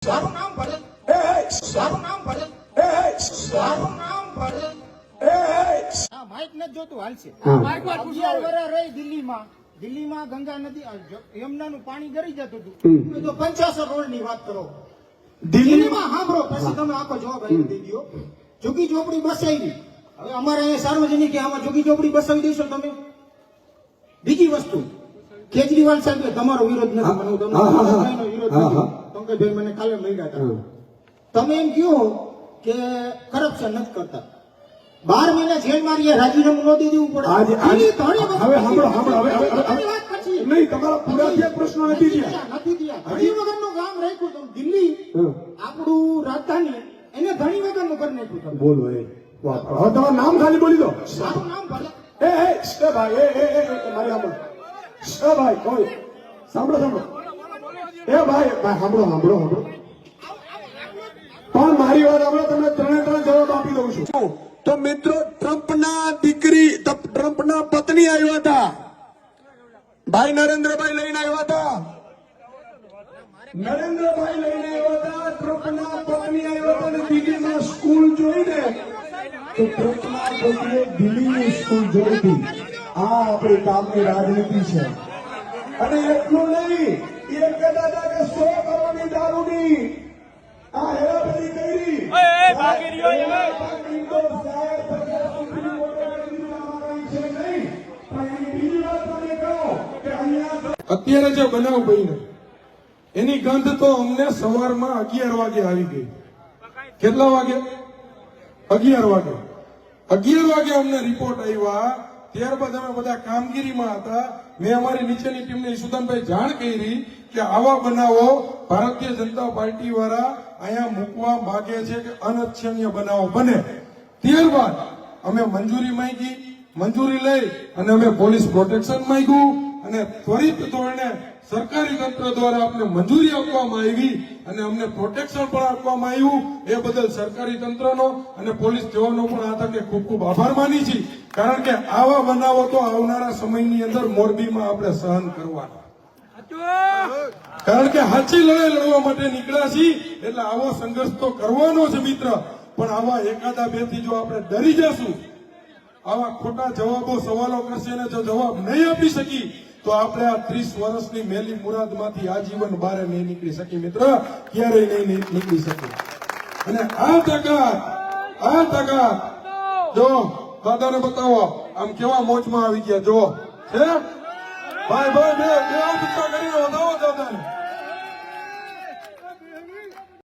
મારું નામ ભરત. મારું નામ ભરત. મારું નામ ભરત. હા, માઇક નથી જોતું, હાલશે. 11 વર્ષ રહી દિલ્હીમાં ગંગા નદી યમુનાનું પાણી ગરી જતું હતું. તો 50 રોડ ની વાત કરો દિલ્હીમાં. સાંભળો, પછી તમે આખો જવાબ આવી દઈ દો. ઝુગ્ગી ઝોપડી બસાવી. હવે અમારે અહીંયા સાર્વજનિક આમાં ઝુગ્ગી ઝોપડી બસાવી દઈશો તમે. બીજી વસ્તુ, કેજરીવાલ સાહેબ તમારો વિરોધ નથી, મને તમને વિરોધ નથી. પંકજભાઈ મને કાલે મળ્યા હતા. તમે એમ કહો કે કરપ્શન નથી કરતા. 12 મહિના જેલ મારી રાજીનામું ન દેવું પડે. નહીં, તમારા પૂરા થયા પ્રશ્નો નથી થયા. ધણી વગરનું ગામ રાખ્યું તમે. દિલ્હી આપણું રાજધાની એને ધણી વગરનું કરી નાખ્યું તમે. બોલો હવે તમારું નામ ખાલી બોલી દો. મારું નામ ભલે. ભાઈ મારી ભાઈ કોઈ સાંભળો. ભાઈ સાંભળો. પણ મારી વાત સાંભળો, તમને ત્રણે જવાબ આપી દઉં છું. તો મિત્રો, ટ્રમ્પના પત્ની આવ્યા હતા, ભાઈ નરેન્દ્રભાઈ લઈને આવ્યા હતા. ટ્રમ્પના પત્ની આવ્યા હતા અને દિલ્હીમાં સ્કૂલ જોઈને તો ટ્રમ્પના પત્નીએ દિલ્હીની સ્કૂલ જોઈ હતી. આ આપણી કામની રાજનીતિ છે. અને એટલું નહીં, એ કહેતા હતા કે 100 કરોડની દારૂની આ હેરાફેરી કરી. અત્યારે જે બનાવ બન્યો એની ગંધ તો અમને સવારમાં 11 વાગે આવી ગઈ. કેટલા વાગે? 11 વાગે. 11 વાગે અમને રિપોર્ટ આવ્યા. ત્યારબાદ અમે બધા કામગીરીમાં હતા. મેં અમારી નીચેની ટીમને સુદાનભાઈ જાણ કરી કે આવા બનાવો ભારતીય જનતા પાર્ટી વાળા અહીંયા મૂકવા માંગે છે કે અનચ્છનીય બનાવો બને. ત્યારબાદ અમે મંજૂરી માંગી. મંજૂરી લઈ અને અમે પોલીસ પ્રોટેક્શન માંગ્યું અને ત્વરિત ધોરણે સરકારી તંત્ર દ્વારા અમને મંજૂરી આપવામાં આવી અને અમને પ્રોટેક્શન પણ આપવામાં આવ્યું. એ બદલ સરકારી તંત્રનો અને પોલીસ જવાનો પણ આ તકે ખૂબ ખૂબ આભાર માની છીએ. કારણ કે આવા બનાવો તો આવનારા સમયની અંદર મોરબીમાં આપણે સહન કરવાના. કારણ કે સાચી લડાઈ લડવા માટે નીકળ્યા છીએ એટલે આવો સંઘર્ષ તો કરવાનો છે મિત્ર. પણ આવા એકાદા બે થી જો આપણે ડરી જશું, આવા ખોટા જવાબો સવાલો કરશે ને જો જવાબ નહીં આપી શકી તો આપણે આ 30 વર્ષની મેલી મુરાદમાંથી આજીવન બહાર નહીં નીકળી શકી મિત્ર. ક્યારેય નહીં નીકળી શકી. અને આ તાકાત જો દાદાને બતાવો, આમ કેવા મોજમાં આવી ગયા. જો છે ભાઈ બે હાથ ઊંચા કરીને બતાવો.